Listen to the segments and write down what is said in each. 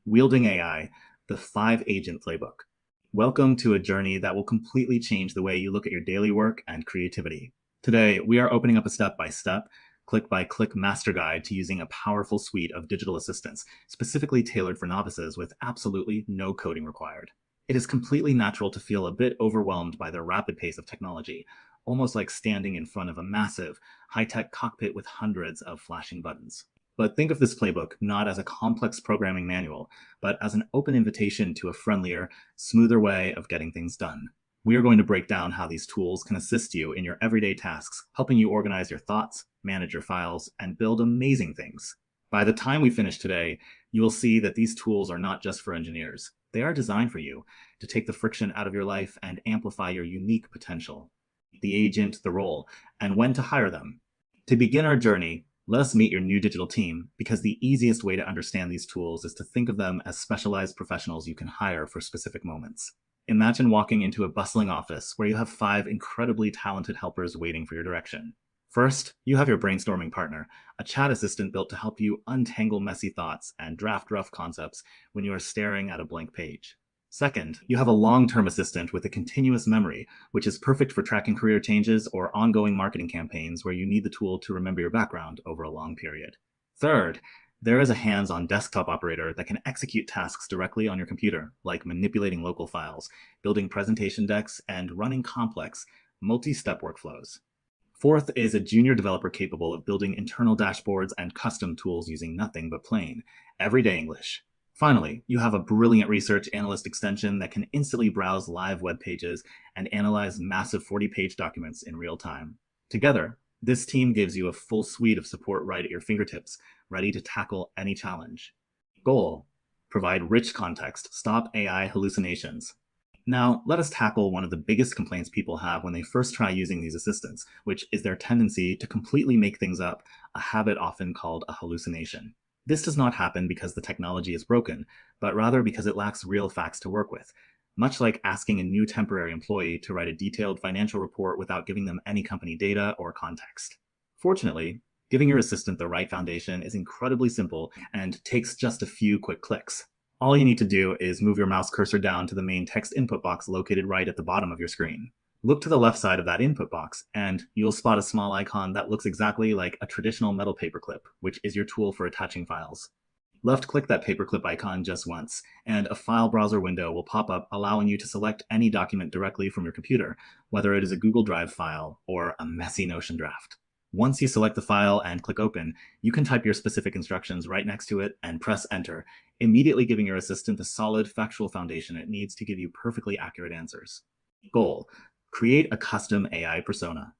Wielding AI, the 5 Agent Playbook. Welcome to a journey that will completely change the way you look at your daily work and creativity. Today, we are opening up a step-by-step, click-by-click master guide to using a powerful suite of digital assistants, specifically tailored for novices with absolutely no coding required. It is completely natural to feel a bit overwhelmed by the rapid pace of technology, almost like standing in front of a massive, high-tech cockpit with hundreds of flashing buttons. But think of this playbook not as a complex programming manual, but as an open invitation to a friendlier, smoother way of getting things done. We are going to break down how these tools can assist you in your everyday tasks, helping you organize your thoughts, manage your files, and build amazing things. By the time we finish today, you will see that these tools are not just for engineers. They are designed for you to take the friction out of your life and amplify your unique potential. The agent, the role, and when to hire them. To begin our journey, let us meet your new digital team, because the easiest way to understand these tools is to think of them as specialized professionals you can hire for specific moments. Imagine walking into a bustling office where you have 5 incredibly talented helpers waiting for your direction. First, you have your brainstorming partner, a chat assistant built to help you untangle messy thoughts and draft rough concepts when you are staring at a blank page. Second, you have a long-term assistant with a continuous memory, which is perfect for tracking career changes or ongoing marketing campaigns where you need the tool to remember your background over a long period. Third, there is a hands-on desktop operator that can execute tasks directly on your computer, like manipulating local files, building presentation decks, and running complex, multi-step workflows. Fourth is a junior developer capable of building internal dashboards and custom tools using nothing but plain, everyday English. Finally, you have a brilliant research analyst extension that can instantly browse live web pages and analyze massive 40-page documents in real time. Together, this team gives you a full suite of support right at your fingertips, ready to tackle any challenge. Goal: provide rich context, stop AI hallucinations. Now, let us tackle one of the biggest complaints people have when they first try using these assistants, which is their tendency to completely make things up, a habit often called a hallucination. This does not happen because the technology is broken, but rather because it lacks real facts to work with, much like asking a new temporary employee to write a detailed financial report without giving them any company data or context. Fortunately, giving your assistant the right foundation is incredibly simple and takes just a few quick clicks. All you need to do is move your mouse cursor down to the main text input box located right at the bottom of your screen. Look to the left side of that input box, and you'll spot a small icon that looks exactly like a traditional metal paperclip, which is your tool for attaching files. Left-click that paperclip icon just once, and a file browser window will pop up, allowing you to select any document directly from your computer, whether it is a Google Drive file or a messy Notion draft. Once you select the file and click open, you can type your specific instructions right next to it and press enter, immediately giving your assistant the solid, factual foundation it needs to give you perfectly accurate answers. Goal: create a custom AI persona.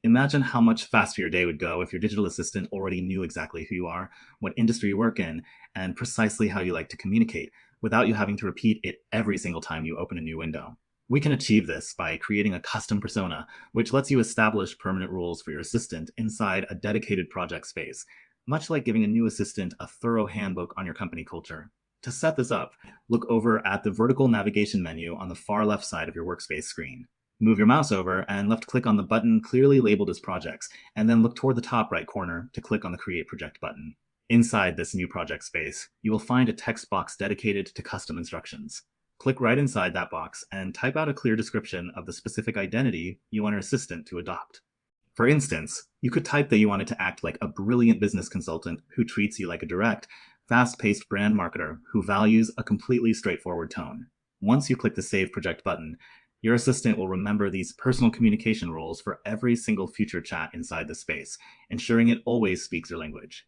Imagine how much faster your day would go if your digital assistant already knew exactly who you are, what industry you work in, and precisely how you like to communicate, without you having to repeat it every single time you open a new window. We can achieve this by creating a custom persona, which lets you establish permanent rules for your assistant inside a dedicated project space, much like giving a new assistant a thorough handbook on your company culture. To set this up, look over at the vertical navigation menu on the far left side of your workspace screen. Move your mouse over and left-click on the button clearly labeled as Projects, and then look toward the top right corner to click on the Create Project button. Inside this new project space, you will find a text box dedicated to custom instructions. Click right inside that box and type out a clear description of the specific identity you want your assistant to adopt. For instance, you could type that you want it to act like a brilliant business consultant who treats you like a direct, fast-paced brand marketer who values a completely straightforward tone. Once you click the Save Project button, your assistant will remember these personal communication rules for every single future chat inside the space, ensuring it always speaks your language.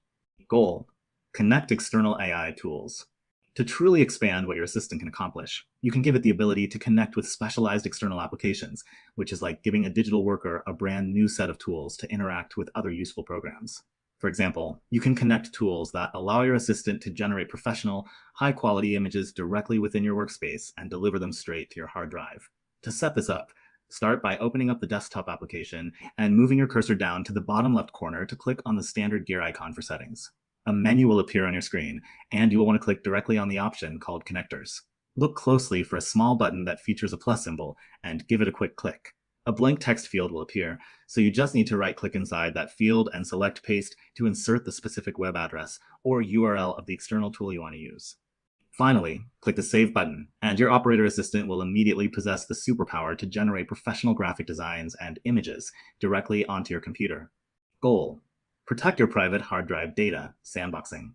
Goal: connect external AI tools. To truly expand what your assistant can accomplish, you can give it the ability to connect with specialized external applications, which is like giving a digital worker a brand new set of tools to interact with other useful programs. For example, you can connect tools that allow your assistant to generate professional, high-quality images directly within your workspace and deliver them straight to your hard drive. To set this up, start by opening up the desktop application and moving your cursor down to the bottom left corner to click on the standard gear icon for settings. A menu will appear on your screen, and you will want to click directly on the option called Connectors. Look closely for a small button that features a plus symbol, and give it a quick click. A blank text field will appear, so you just need to right-click inside that field and select Paste to insert the specific web address or URL of the external tool you want to use. Finally, click the Save button, and your operator assistant will immediately possess the superpower to generate professional graphic designs and images directly onto your computer. Goal: protect your private hard drive data, sandboxing.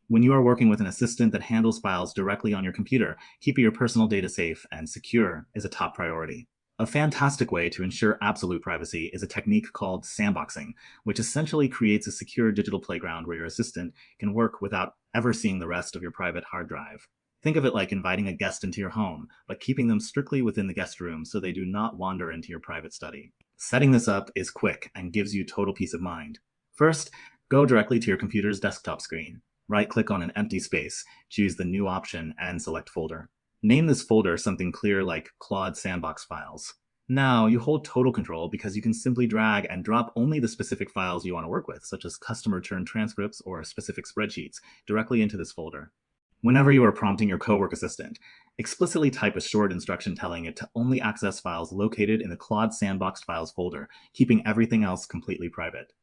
When you are working with an assistant that handles files directly on your computer, keeping your personal data safe and secure is a top priority. A fantastic way to ensure absolute privacy is a technique called sandboxing, which essentially creates a secure digital playground where your assistant can work without ever seeing the rest of your private hard drive. Think of it like inviting a guest into your home, but keeping them strictly within the guest room so they do not wander into your private study. Setting this up is quick and gives you total peace of mind. First, go directly to your computer's desktop screen. Right-click on an empty space, choose the New option, and select Folder. Name this folder something clear like Claude Sandbox Files. Now, you hold total control because you can simply drag and drop only the specific files you want to work with, such as customer turn transcripts or specific spreadsheets, directly into this folder. Whenever you are prompting your cowork assistant, explicitly type a short instruction telling it to only access files located in the Claude Sandboxed Files folder, keeping everything else completely private.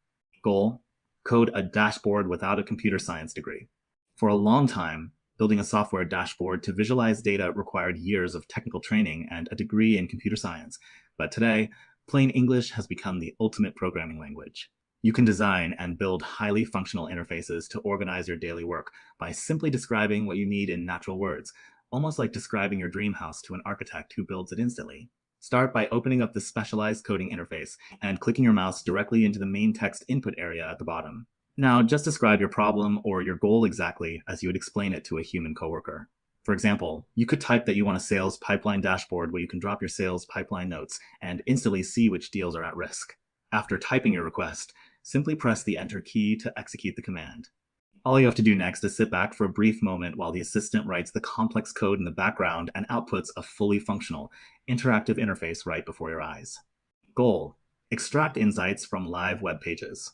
Goal: code a dashboard without a computer science degree. For a long time, building a software dashboard to visualize data required years of technical training and a degree in computer science, but today, plain English has become the ultimate programming language. You can design and build highly functional interfaces to organize your daily work by simply describing what you need in natural words, almost like describing your dream house to an architect who builds it instantly. Start by opening up the specialized coding interface and clicking your mouse directly into the main text input area at the bottom. Now, just describe your problem or your goal exactly as you would explain it to a human coworker. For example, you could type that you want a sales pipeline dashboard where you can drop your sales pipeline notes and instantly see which deals are at risk. After typing your request, simply press the Enter key to execute the command. All you have to do next is sit back for a brief moment while the assistant writes the complex code in the background and outputs a fully functional, interactive interface right before your eyes. Goal: extract insights from live web pages.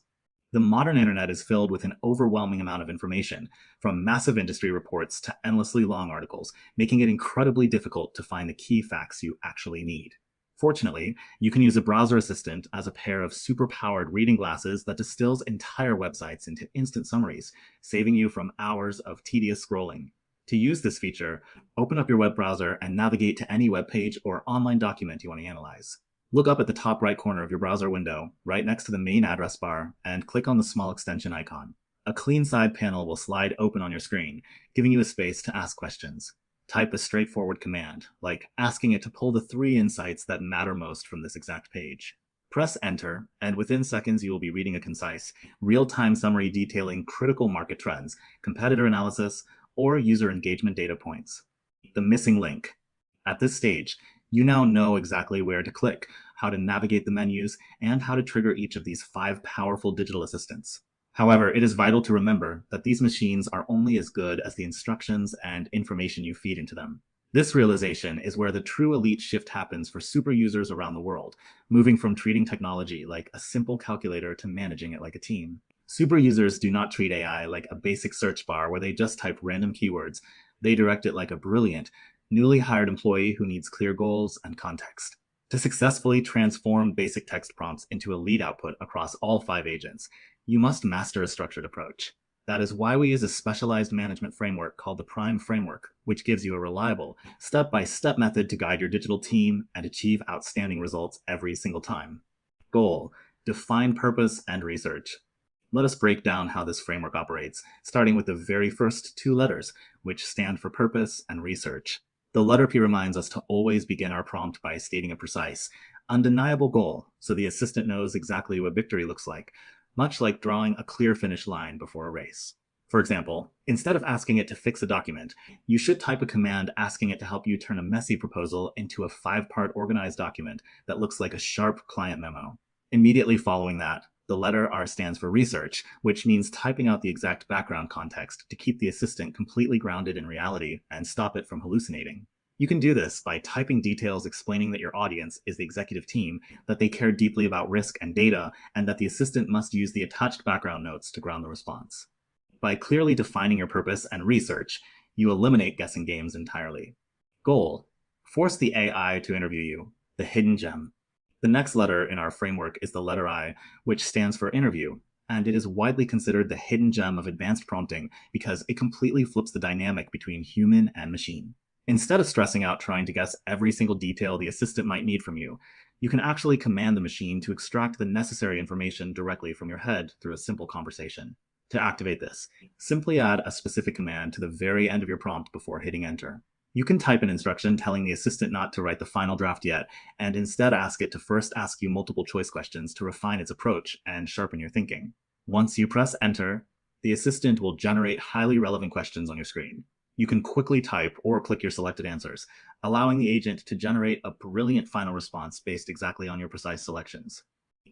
The modern internet is filled with an overwhelming amount of information, from massive industry reports to endlessly long articles, making it incredibly difficult to find the key facts you actually need. Fortunately, you can use a browser assistant as a pair of super-powered reading glasses that distills entire websites into instant summaries, saving you from hours of tedious scrolling. To use this feature, open up your web browser and navigate to any web page or online document you want to analyze. Look up at the top right corner of your browser window, right next to the main address bar, and click on the small extension icon. A clean side panel will slide open on your screen, giving you a space to ask questions. Type a straightforward command, like asking it to pull the 3 insights that matter most from this exact page. Press Enter, and within seconds you will be reading a concise, real-time summary detailing critical market trends, competitor analysis, or user engagement data points. The missing link. At this stage, you now know exactly where to click, how to navigate the menus, and how to trigger each of these 5 powerful digital assistants. However, it is vital to remember that these machines are only as good as the instructions and information you feed into them. This realization is where the true elite shift happens for super users around the world, moving from treating technology like a simple calculator to managing it like a team. Super users do not treat AI like a basic search bar where they just type random keywords. They direct it like a brilliant, newly hired employee who needs clear goals and context. To successfully transform basic text prompts into elite output across all 5 agents, you must master a structured approach. That is why we use a specialized management framework called the Prime Framework, which gives you a reliable, step-by-step method to guide your digital team and achieve outstanding results every single time. Goal: define purpose and research. Let us break down how this framework operates, starting with the very first 2 letters, which stand for purpose and research. The letter P reminds us to always begin our prompt by stating a precise, undeniable goal, so the assistant knows exactly what victory looks like, much like drawing a clear finish line before a race. For example, instead of asking it to fix a document, you should type a command asking it to help you turn a messy proposal into a 5-part organized document that looks like a sharp client memo. Immediately following that, the letter R stands for research, which means typing out the exact background context to keep the assistant completely grounded in reality and stop it from hallucinating. You can do this by typing details explaining that your audience is the executive team, that they care deeply about risk and data, and that the assistant must use the attached background notes to ground the response. By clearly defining your purpose and research, you eliminate guessing games entirely. Goal: force the AI to interview you, the hidden gem. The next letter in our framework is the letter I, which stands for interview, and it is widely considered the hidden gem of advanced prompting because it completely flips the dynamic between human and machine. Instead of stressing out trying to guess every single detail the assistant might need from you, you can actually command the machine to extract the necessary information directly from your head through a simple conversation. To activate this, simply add a specific command to the very end of your prompt before hitting enter. You can type an instruction telling the assistant not to write the final draft yet, and instead ask it to first ask you multiple choice questions to refine its approach and sharpen your thinking. Once you press enter, the assistant will generate highly relevant questions on your screen. You can quickly type or click your selected answers, allowing the agent to generate a brilliant final response based exactly on your precise selections.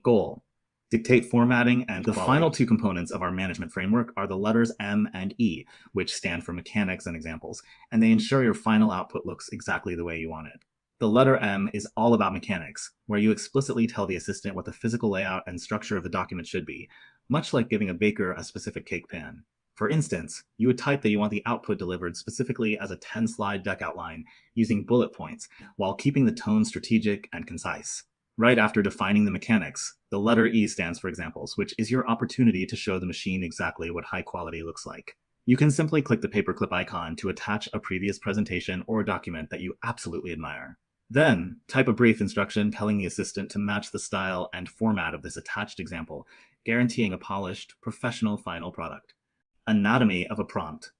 Goal: dictate formatting and the final two components of our management framework are the letters M and E, which stand for mechanics and examples, and they ensure your final output looks exactly the way you want it. The letter M is all about mechanics, where you explicitly tell the assistant what the physical layout and structure of the document should be, much like giving a baker a specific cake pan. For instance, you would type that you want the output delivered specifically as a 10-slide deck outline using bullet points, while keeping the tone strategic and concise. Right after defining the mechanics, the letter E stands for examples, which is your opportunity to show the machine exactly what high quality looks like. You can simply click the paperclip icon to attach a previous presentation or document that you absolutely admire. Then, type a brief instruction telling the assistant to match the style and format of this attached example, guaranteeing a polished, professional final product. Anatomy of a prompt.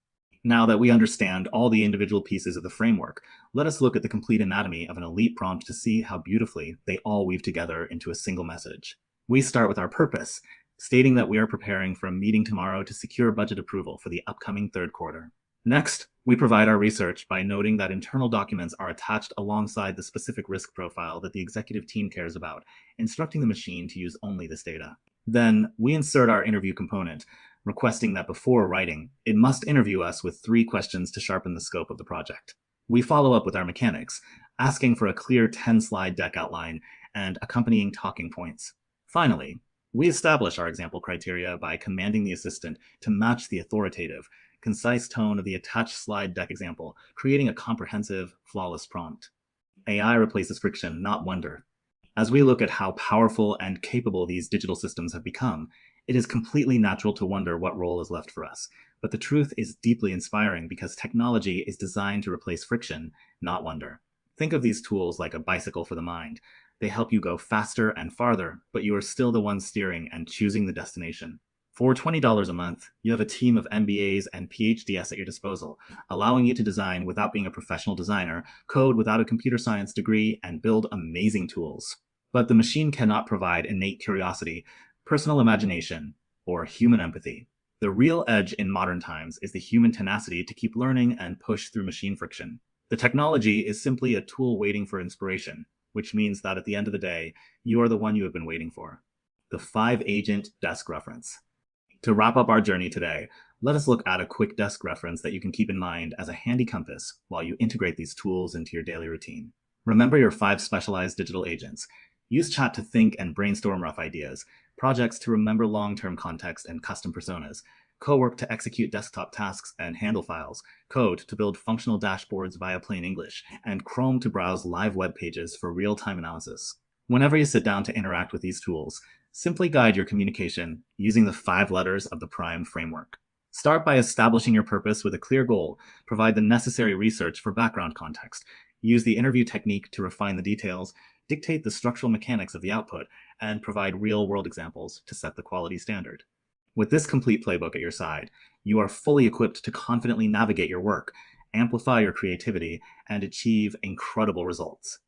Now that we understand all the individual pieces of the framework, let us look at the complete anatomy of an elite prompt to see how beautifully they all weave together into a single message. We start with our purpose, stating that we are preparing for a meeting tomorrow to secure budget approval for the upcoming third quarter. Next, we provide our research by noting that internal documents are attached alongside the specific risk profile that the executive team cares about, instructing the machine to use only this data. Then, we insert our interview component, requesting that before writing, it must interview us with 3 questions to sharpen the scope of the project. We follow up with our mechanics, asking for a clear 10-slide deck outline and accompanying talking points. Finally, we establish our example criteria by commanding the assistant to match the authoritative, concise tone of the attached slide deck example, creating a comprehensive, flawless prompt. AI replaces friction, not wonder. As we look at how powerful and capable these digital systems have become, it is completely natural to wonder what role is left for us. But the truth is deeply inspiring because technology is designed to replace friction, not wonder. Think of these tools like a bicycle for the mind. They help you go faster and farther, but you are still the one steering and choosing the destination. For $20 a month, you have a team of MBAs and PhDs at your disposal, allowing you to design without being a professional designer, code without a computer science degree, and build amazing tools. But the machine cannot provide innate curiosity, personal imagination, or human empathy. The real edge in modern times is the human tenacity to keep learning and push through machine friction. The technology is simply a tool waiting for inspiration, which means that at the end of the day, you are the one you have been waiting for. The 5-agent desk reference. To wrap up our journey today, let us look at a quick desk reference that you can keep in mind as a handy compass while you integrate these tools into your daily routine. Remember your 5 specialized digital agents. Use chat to think and brainstorm rough ideas, projects to remember long-term context and custom personas, Cowork to execute desktop tasks and handle files, Code to build functional dashboards via plain English, and Chrome to browse live web pages for real-time analysis. Whenever you sit down to interact with these tools, simply guide your communication using the 5 letters of the PRIME framework. Start by establishing your purpose with a clear goal, provide the necessary research for background context, use the interview technique to refine the details, dictate the structural mechanics of the output, and provide real-world examples to set the quality standard. With this complete playbook at your side, you are fully equipped to confidently navigate your work, amplify your creativity, and achieve incredible results.